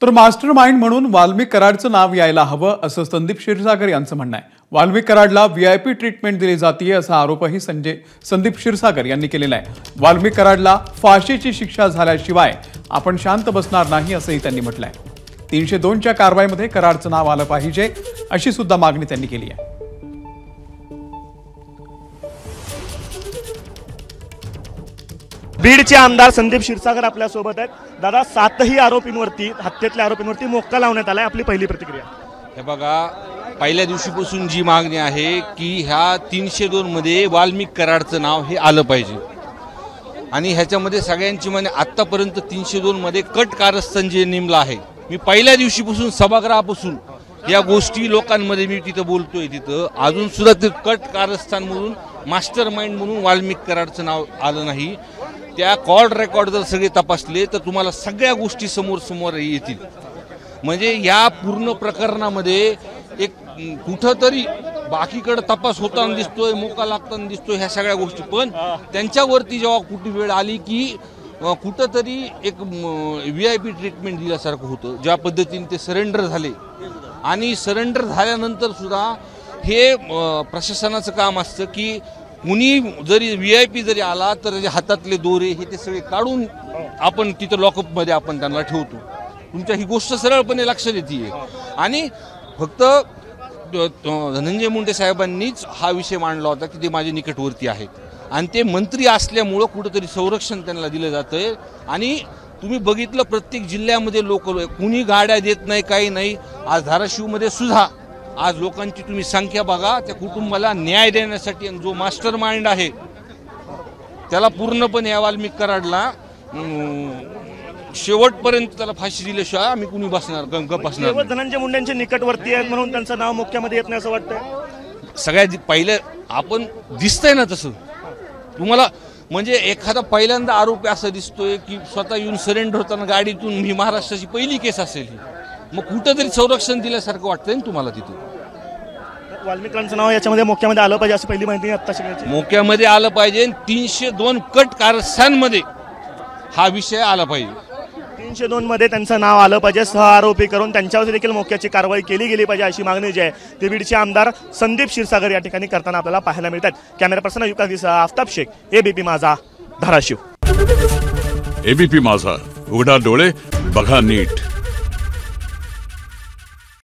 तर master mind म्हणून वाल्मिक कराडचं नाव यायला हवं असं संदीप क्षीरसागर यांचं म्हणणं आहे। वाल्मिक कराडला व्हीआयपी ट्रीटमेंट दिली जाते असा आरोपही संदीप क्षीरसागर यांनी केलेला आहे। वाल्मिक कराडला फाशीची शिक्षा झाल्याशिवाय आपण शांत बसणार नाही असंही त्यांनी म्हटलंय। 302च्या कारवाईमध्ये कराडचं नाव आलं पाहिजे अशी सुद्धा मागणी त्यांनी केली आहे। बीडचे आमदार संदीप क्षीरसागर आपल्या सोबत आहेत। दादा, 7ही आरोपींवरती, हत्येतल्या आरोपींवरती मोक्का लावण्यात आलाय, आपली पहिली प्रतिक्रिया? हे बघा, पहिल्या दिवशीपासून जी मागणी आहे की ह्या 302 मध्ये वाल्मिक कराडचं नाव हे आलं पाहिजे आणि ह्याच्यामध्ये सगळ्यांची माने आतापर्यंत 302 मध्ये कट कारस्थान जे नेमलं आहे, मी पहिल्या दिवशीपासून सभागृहापासून या गोष्टी लोकांमध्ये मी तिथं बोलतोय, तिथं अजून सुद्धा ते कट कारस्थान म्हणून मास्टर माइंड म्हणून वाल्मिक कराडचं नाव आलं नाही। त्या कॉल रेकॉर्ड जर सगळे तपासले तर तुम्हाला सगळ्या गोष्टी समोर येतील। म्हणजे या पूर्ण प्रकरणामध्ये एक कुठंतरी बाकीकडे तपास होताना दिसतोय, मोका लागताना दिसतोय, ह्या सगळ्या गोष्टी, पण त्यांच्यावरती जेव्हा कुठे वेळ आली की कुठंतरी एक व्हीआयपी ट्रीटमेंट दिल्यासारखं होतं। ज्या पद्धतीने ते सरेंडर झाले आणि सरेंडर झाल्यानंतर सुद्धा हे प्रशासनाचं काम असतं की कुणी जरी व्हीआयपी जरी आला तर हातातले दोरे हे ते सगळे काढून आपण तिथं लॉकअपमध्ये आपण त्यांना ठेवतो। तुमच्या ही गोष्ट सरळपणे लक्षात येते आणि फक्त धनंजय मुंडे साहेबांनीच हा विषय मांडला होता की ते माझे निकटवर्ती आहेत आणि ते मंत्री असल्यामुळं कुठंतरी संरक्षण त्यांना दिलं जातंय। आणि तुम्ही बघितलं प्रत्येक जिल्ह्यामध्ये लोक कुणी गाड्या देत नाही, काही नाही। आज धाराशिवमध्ये सुद्धा आज लोकांची तुम्ही संख्या बघा, त्या कुटुंबाला न्याय देण्यासाठी जो मास्टर माइंड आहे त्याला पूर्णपणे या वाल्मिक कराडला शेवटपर्यंत त्याला फाशी दिल्याशिवाय आम्ही कुणी बसणार। धनंजय मुंडेंचे निकटवर्ती आहेत म्हणून त्यांचं नाव मुख्यामध्ये येत नाही असं वाटतं? सगळ्यात पहिलं आपण दिसतंय ना तसं तुम्हाला, म्हणजे एखादा पहिल्यांदा आरोपी असं दिसतोय की स्वतः येऊन सरेंडर होताना गाडीतून, ही महाराष्ट्राची पहिली केस असेल ही, मग कुठंतरी संरक्षण दिल्यासारखं वाटतंय ना तुम्हाला तिथं। वाल्मिकांचं नाव याच्यामध्ये मोक्यामध्ये आलं पाहिजे अशी पहिली माहिती आता शिकायची, मोक्यामध्ये आलं पाहिजे। 302 कट कारस्थानमध्ये हा विषय आला पाहिजे। 302 मध्ये त्यांचं नाव आलं पाहिजे, सह आरोपी करून त्यांच्यावर देखील मोक्याची कारवाई केली गेली पाहिजे अशी मागणी जी आहे ते बीडचे आमदार संदीप क्षीरसागर या ठिकाणी करताना आपल्याला पाहायला मिळतात। कॅमेरा पर्सन युकासह आफ्ताब शेख, एबीपी माझा, धाराशिव। एबीपी माझा, उघडा डोळे बघा नीट।